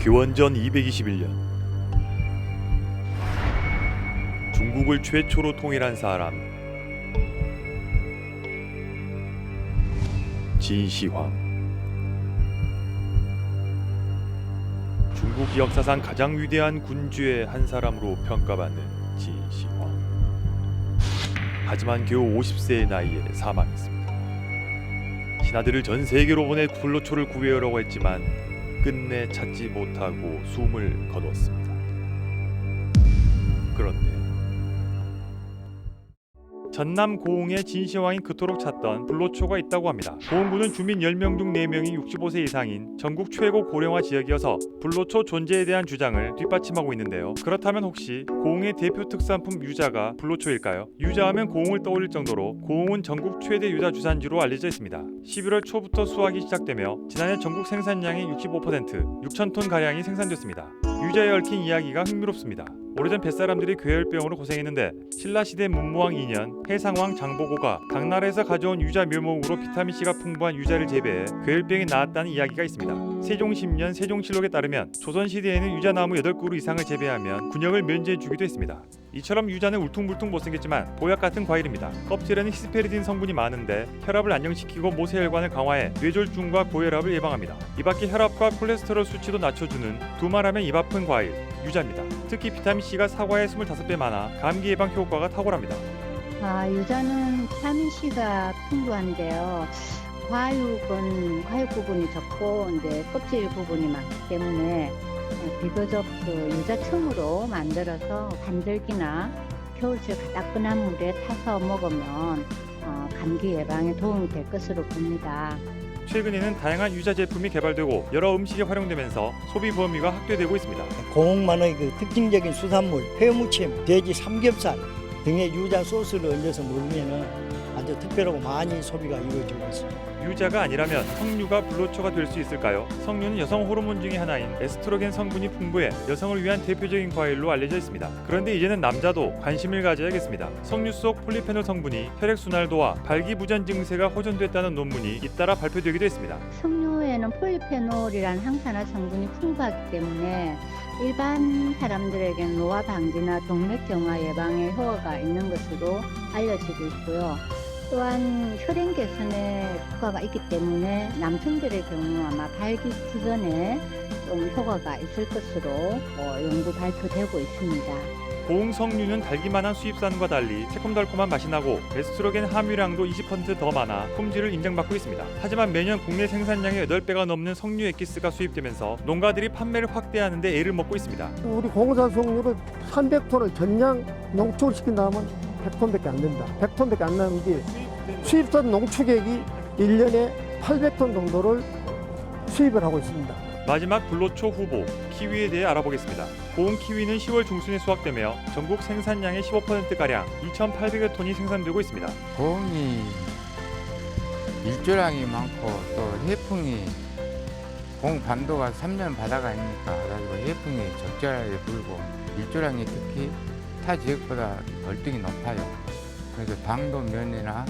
기원전 221년 중국을 최초로 통일한 사람 진시황. 중국 역사상 가장 위대한 군주의 한 사람으로 평가받는 진시황. 하지만 겨우 50세의 나이에 사망했습니다. 신하들을 전 세계로 보내 불로초를 구해오라고 했지만 끝내 찾지 못하고 숨을 거두었습니다. 그런데 전남 고흥의 진시황이 그토록 찾던 불로초가 있다고 합니다. 고흥군은 주민 10명 중 4명이 65세 이상인 전국 최고 고령화 지역이어서 불로초 존재에 대한 주장을 뒷받침하고 있는데요. 그렇다면 혹시 고흥의 대표 특산품 유자가 불로초일까요? 유자하면 고흥을 떠올릴 정도로 고흥은 전국 최대 유자 주산지로 알려져 있습니다. 11월 초부터 수확이 시작되며 지난해 전국 생산량의 65% 6,000톤 가량이 생산됐습니다. 유자에 얽힌 이야기가 흥미롭습니다. 오래전 뱃사람들이 괴혈병으로 고생했는데 신라시대 문무왕 2년 해상왕 장보고가 당나라에서 가져온 유자 묘목으로 비타민C가 풍부한 유자를 재배해 괴혈병이 나았다는 이야기가 있습니다. 세종 10년 세종실록에 따르면 조선시대에는 유자나무 8그루 이상을 재배하면 군역을 면제해주기도 했습니다. 이처럼 유자는 울퉁불퉁 못생겼지만 보약 같은 과일입니다. 껍질에는 히스페리딘 성분이 많은데 혈압을 안정시키고 모세혈관을 강화해 뇌졸중과 고혈압을 예방합니다. 이밖에 혈압과 콜레스테롤 수치도 낮춰주는 두말하면 입 아픈 과일 유자입니다. 특히 비타민C가 사과의 25배 많아 감기 예방 효과가 탁월합니다. 유자는 비타민C가 풍부한데요. 과육 부분이 적고 이제 껍질 부분이 많기 때문에 비교적 유자청으로 만들어서 간절기나 겨울철 따끈한 물에 타서 먹으면 감기 예방에 도움이 될 것으로 봅니다. 최근에는 다양한 유자 제품이 개발되고 여러 음식에 활용되면서 소비 범위가 확대되고 있습니다. 고흥만의 특징적인 수산물, 회무침, 돼지 삼겹살 등의 유자 소스를 얹어서 먹으면 아주 특별하고 많이 소비가 이루어지고 있습니다. 유자가 아니라면 석류가 불로초가 될 수 있을까요? 석류는 여성 호르몬 중의 하나인 에스트로겐 성분이 풍부해 여성을 위한 대표적인 과일로 알려져 있습니다. 그런데 이제는 남자도 관심을 가져야겠습니다. 석류 속 폴리페놀 성분이 혈액순환도와 발기부전 증세가 호전됐다는 논문이 잇따라 발표되기도 했습니다. 석류에는 폴리페놀이라는 항산화 성분이 풍부하기 때문에 일반 사람들에게는 노화 방지나 동맥경화 예방에 효과가 있는 것으로 알려지고 있고요. 또한 혈행 개선에 효과가 있기 때문에 남성들의 경우 아마 발기부전에 좀 효과가 있을 것으로 연구 발표되고 있습니다. 고흥 석류는 달기만한 수입산과 달리 새콤달콤한 맛이 나고 에스트로겐 함유량도 20% 더 많아 품질을 인정받고 있습니다. 하지만 매년 국내 생산량의 8배가 넘는 석류 엑기스가 수입되면서 농가들이 판매를 확대하는 데 애를 먹고 있습니다. 우리 공사 석류를 300톤을 전량 농축시킨다면 100톤밖에 안 된다. 100톤밖에 안 나는 게 수입산 농축액이 1년에 800톤 정도를 수입을 하고 있습니다. 마지막 불로초 후보 키위에 대해 알아보겠습니다. 고흥 키위는 10월 중순에 수확되며 전국 생산량의 15%가량 2,800여 톤이 생산되고 있습니다. 고흥이 일조량이 많고 또 해풍이 고흥 반도가 3년 바다가 아니니까 그래가지고 해풍이 적절하게 불고 일조량이 특히 타 지역보다 월등히 높아요. 그래서 당도 면이나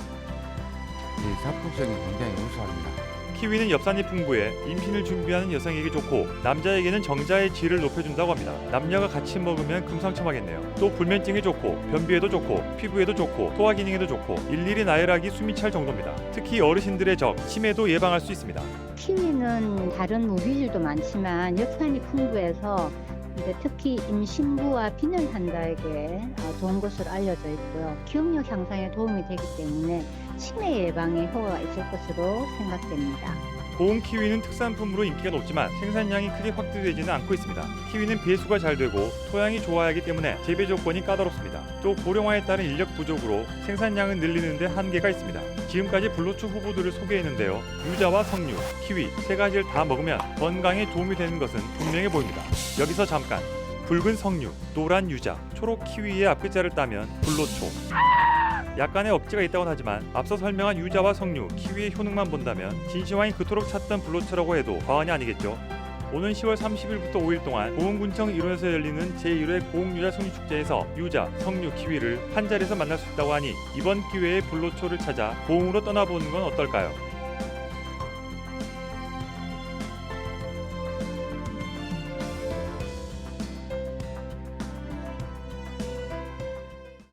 이 사품성이 굉장히 우수합니다. 키위는 엽산이 풍부해 임신을 준비하는 여성에게 좋고 남자에게는 정자의 질을 높여준다고 합니다. 남녀가 같이 먹으면 금상첨화겠네요. 또 불면증에 좋고 변비에도 좋고 피부에도 좋고 소화 기능에도 좋고 일일이 나열하기 숨이 찰 정도입니다. 특히 어르신들의 적 치매도 예방할 수 있습니다. 키위는 다른 무기질도 많지만 엽산이 풍부해서 특히 임신부와 빈혈 환자에게 좋은 것으로 알려져 있고요. 기억력 향상에 도움이 되기 때문에 치매 예방에 효과가 있을 것으로 생각됩니다. 고흥 키위는 특산품으로 인기가 높지만 생산량이 크게 확대되지는 않고 있습니다. 키위는 배수가 잘 되고 토양이 좋아야 하기 때문에 재배 조건이 까다롭습니다. 또 고령화에 따른 인력 부족으로 생산량을 늘리는 데 한계가 있습니다. 지금까지 불로초 후보들을 소개했는데요. 유자와 석류, 키위 세 가지를 다 먹으면 건강에 도움이 되는 것은 분명해 보입니다. 여기서 잠깐. 붉은 석류, 노란 유자, 초록 키위의 앞글자를 따면 불로초. 약간의 억지가 있다곤 하지만 앞서 설명한 유자와 석류, 키위의 효능만 본다면 진시황이 그토록 찾던 불로초라고 해도 과언이 아니겠죠. 오는 10월 30일부터 5일 동안 고흥군청 일원에서 열리는 제1회 고흥유자 석류축제에서 유자, 석류, 키위를 한 자리에서 만날 수 있다고 하니 이번 기회에 불로초를 찾아 고흥으로 떠나보는 건 어떨까요?